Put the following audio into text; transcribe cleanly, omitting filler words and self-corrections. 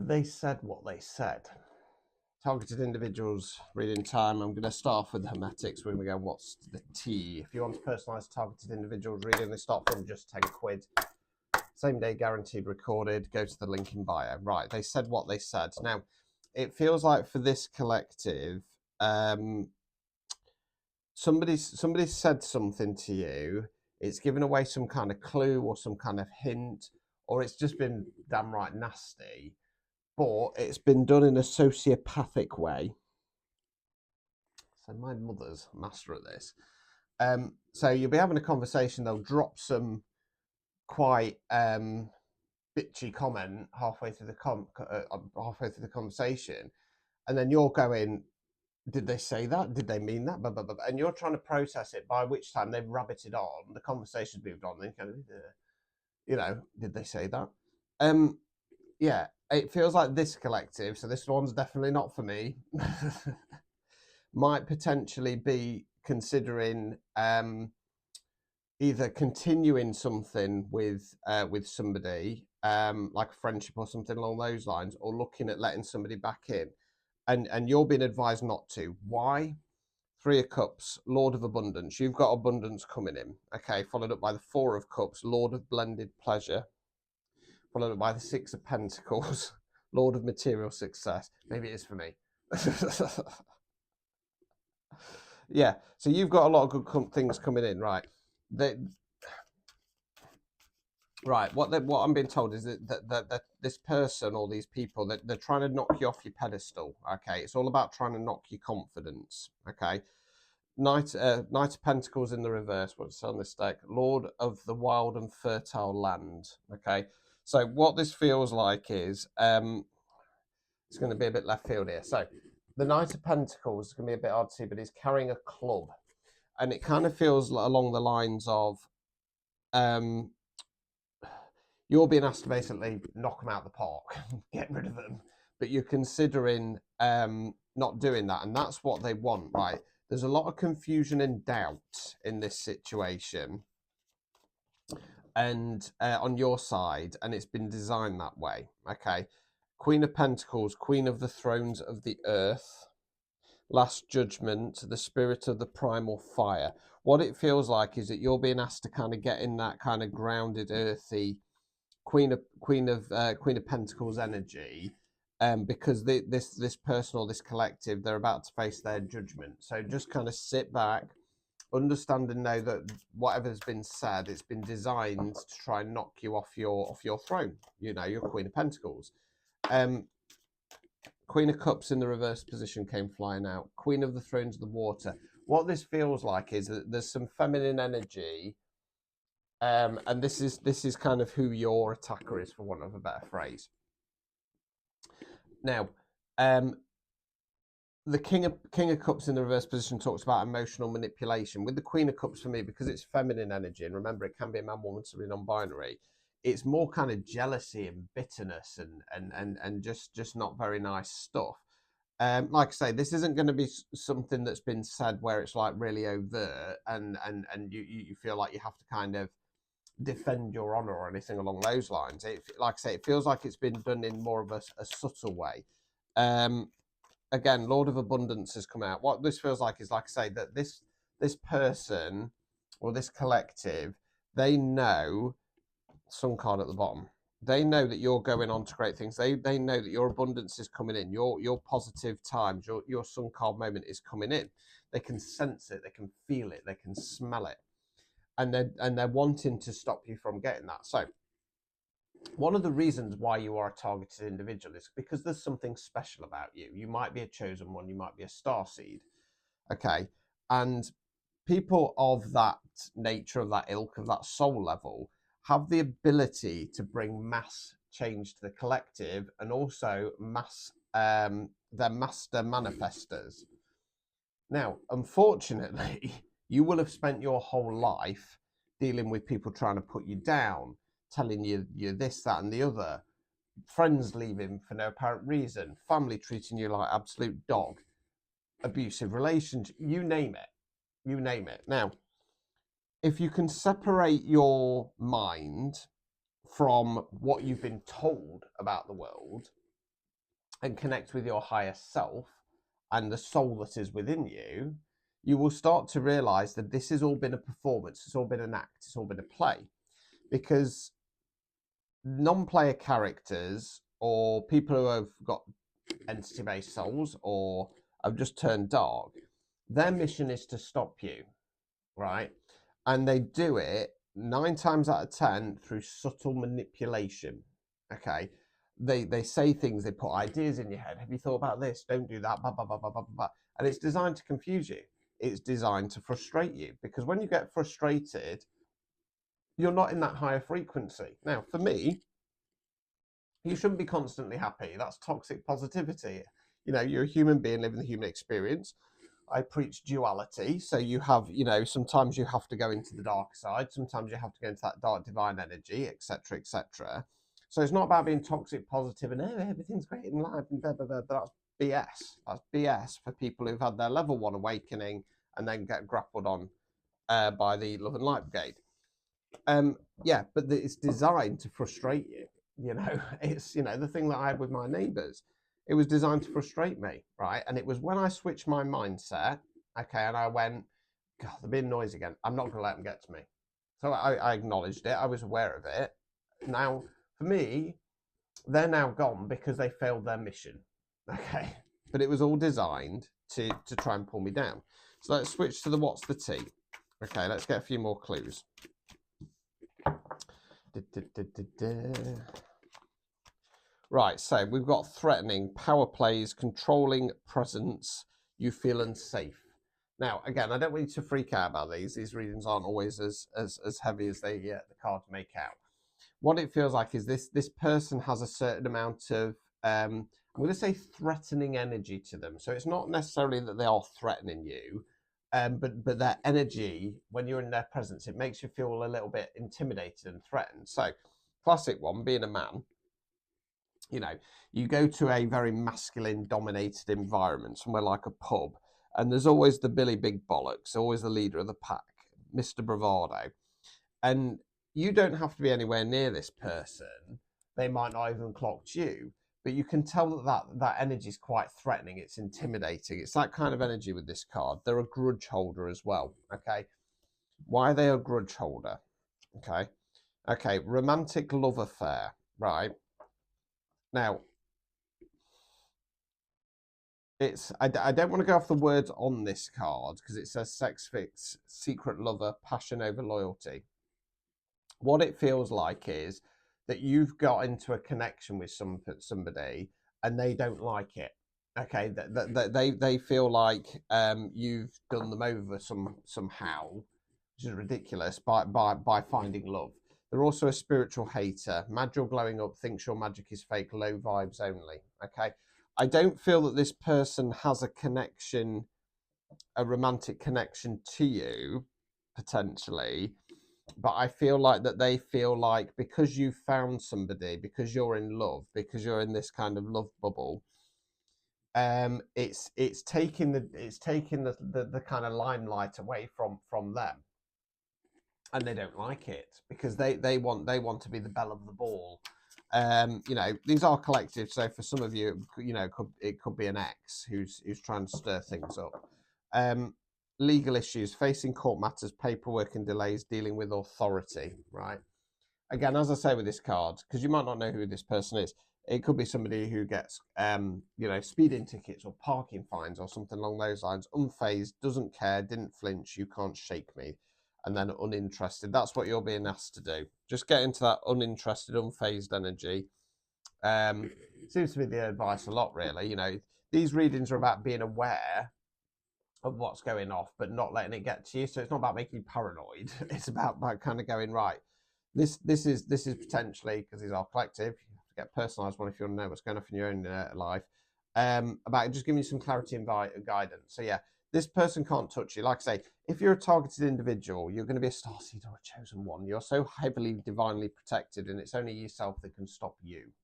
Have they said what they said? Targeted individuals, reading time. I'm going to start off with Hermetics. We're going to go, what's the T? If you want to personalise targeted individuals reading, they start from just 10 quid. Same day guaranteed recorded. Go to the link in bio. Right, they said what they said. Now, it feels like for this collective, somebody said something to you. It's given away some kind of clue or some kind of hint, or it's just been damn right nasty. But it's been done in a sociopathic way. So my mother's master at this. So you'll be having a conversation. They'll drop some quite bitchy comment halfway through the conversation, and then you're going, "Did they say that? Did they mean that?" Blah, blah, blah. And you're trying to process it. By which time they've rabbited on, the conversation's moved on. Then kind of, did they say that? Yeah, it feels like this collective. So this one's definitely not for me. Might potentially be considering either continuing something with somebody, like a friendship or something along those lines, or looking at letting somebody back in, and you're being advised not to. Why? 3 of Cups, Lord of Abundance. You've got abundance coming in. Okay, followed up by the 4 of Cups, Lord of Blended Pleasure. Followed up by the 6 of Pentacles, Lord of Material Success. Maybe it is for me. Yeah, so you've got a lot of good things coming in, right? What I'm being told is that this person or these people, that they're trying to knock you off your pedestal. Okay, it's all about trying to knock your confidence. Okay, Knight of Pentacles in the reverse. What's on this deck? Lord of the Wild and Fertile Land. Okay, so what this feels like is it's going to be a bit left field here. So the Knight of Pentacles is going to be a bit hard to see, but he's carrying a club, and it kind of feels along the lines of you're being asked to basically knock them out of the park, get rid of them, but you're considering not doing that, and that's what they want, right? There's a lot of confusion and doubt in this situation, and on your side, and it's been designed that way. Okay, Queen of Pentacles, Queen of the Thrones of the Earth, Last Judgment, the Spirit of the Primal Fire. What it feels like is that you're being asked to kind of get in that kind of grounded, earthy Queen of Pentacles energy, because this person or this collective, they're about to face their judgment. So just kind of sit back, understand and know that whatever's been said, it's been designed to try and knock you off your throne. Your Queen of Pentacles. Queen of Cups in the reverse position came flying out. Queen of the Thrones of the Water. What this feels like is that there's some feminine energy, and this is kind of who your attacker is, for want of a better phrase. Now, the King of Cups in the reverse position talks about emotional manipulation. With the Queen of Cups, for me, because it's feminine energy, and remember, it can be a man, woman, somebody non-binary. It's more kind of jealousy and bitterness and just not very nice stuff. Like I say, this isn't going to be something that's been said where it's like really overt and you feel like you have to kind of defend your honor or anything along those lines. Like I say, it feels like it's been done in more of a subtle way. Again, Lord of Abundance has come out. What this feels like is, like I say, that this person or this collective, they know, Sun card at the bottom, they know that you're going on to great things. They know that your abundance is coming in, your positive times, your Sun card moment is coming in. They can sense it, they can feel it, they can smell it, and they're wanting to stop you from getting that. So one of the reasons why you are a targeted individual is because there's something special about you. You might be a chosen one, you might be a starseed. Okay, and people of that nature, of that ilk, of that soul level, have the ability to bring mass change to the collective, and also they're master manifestors. Now, unfortunately, you will have spent your whole life dealing with people trying to put you down, telling you this, that, and the other, friends leaving for no apparent reason, family treating you like absolute dog, abusive relationship, you name it. Now, if you can separate your mind from what you've been told about the world, and connect with your higher self and the soul that is within you, you will start to realize that this has all been a performance, it's all been an act, it's all been a play. Because non-player characters or people who have got entity-based souls or have just turned dark, their mission is to stop you, right? And they do it 9 times out of 10 through subtle manipulation. Okay, they say things, they put ideas in your head. Have you thought about this? Don't do that. Blah, blah, blah, blah, blah, blah. And it's designed to confuse you. It's designed to frustrate you, because when you get frustrated, you're not in that higher frequency. Now, for me, you shouldn't be constantly happy. That's toxic positivity. You know, you're a human being living the human experience. I preach duality. So you have, you know, sometimes you have to go into the dark side, sometimes you have to go into that dark divine energy, etc., etc. So it's not about being toxic positive and oh, everything's great in life and blah, blah, blah. That's BS. That's BS for people who've had their level 1 awakening and then get grappled on by the Love and Light Brigade. Yeah, but it's designed to frustrate you. You know, it's, you know, the thing that I had with my neighbours. It was designed to frustrate me, right? And it was when I switched my mindset, okay, and I went, God, they're being noisy again. I'm not going to let them get to me. So I acknowledged it. I was aware of it. Now, for me, they're now gone because they failed their mission, okay? But it was all designed to try and pull me down. So let's switch to the what's the tea. Okay, let's get a few more clues. Right, so we've got threatening, power plays, controlling presence, you feel unsafe. Now, again, I don't want you to freak out about these. These readings aren't always as heavy as they the cards make out. What it feels like is this person has a certain amount of, I'm going to say threatening energy to them. So it's not necessarily that they are threatening you, but their energy, when you're in their presence, it makes you feel a little bit intimidated and threatened. So, classic one, being a man, you know, you go to a very masculine dominated environment, somewhere like a pub, and there's always the Billy Big Bollocks, always the leader of the pack, Mr. Bravado. And you don't have to be anywhere near this person. They might not even clocked you, but you can tell that energy is quite threatening. It's intimidating. It's that kind of energy with this card. They're a grudge holder as well. Okay. Why are they a grudge holder? Okay. Okay. Romantic love affair. Right. Now, I don't want to go off the words on this card because it says sex fix, secret lover, passion over loyalty. What it feels like is that you've got into a connection with somebody and they don't like it. Okay, they feel like you've done them over somehow, which is ridiculous, by finding love. They're also a spiritual hater. Mad you're glowing up, thinks your magic is fake, low vibes only. Okay, I don't feel that this person has a connection, a romantic connection to you, potentially, but I feel like that they feel like because you found somebody, because you're in love, because you're in this kind of love bubble, it's taking the kind of limelight away from them, and they don't like it because they want to be the belle of the ball. You know, these are collective, so for some of you, you know, it could be an ex who's trying to stir things up. Legal issues, facing court matters, paperwork and delays, dealing with authority, right? Again, as I say with this card, because you might not know who this person is, it could be somebody who gets, you know, speeding tickets or parking fines or something along those lines. Unfazed, doesn't care, didn't flinch, you can't shake me. And then uninterested. That's what you're being asked to do. Just get into that uninterested, unfazed energy. Seems to be the advice a lot, really. You know, these readings are about being aware of what's going off, but not letting it get to you. So it's not about making you paranoid. It's about kind of going, right, this is potentially, because these are collective, you have to get a personalized one if you want to know what's going on in your own life, about just giving you some clarity and guidance. So yeah, this person can't touch you. Like I say, if you're a targeted individual, you're going to be a starseed or a chosen one. You're so heavily divinely protected, and it's only yourself that can stop you.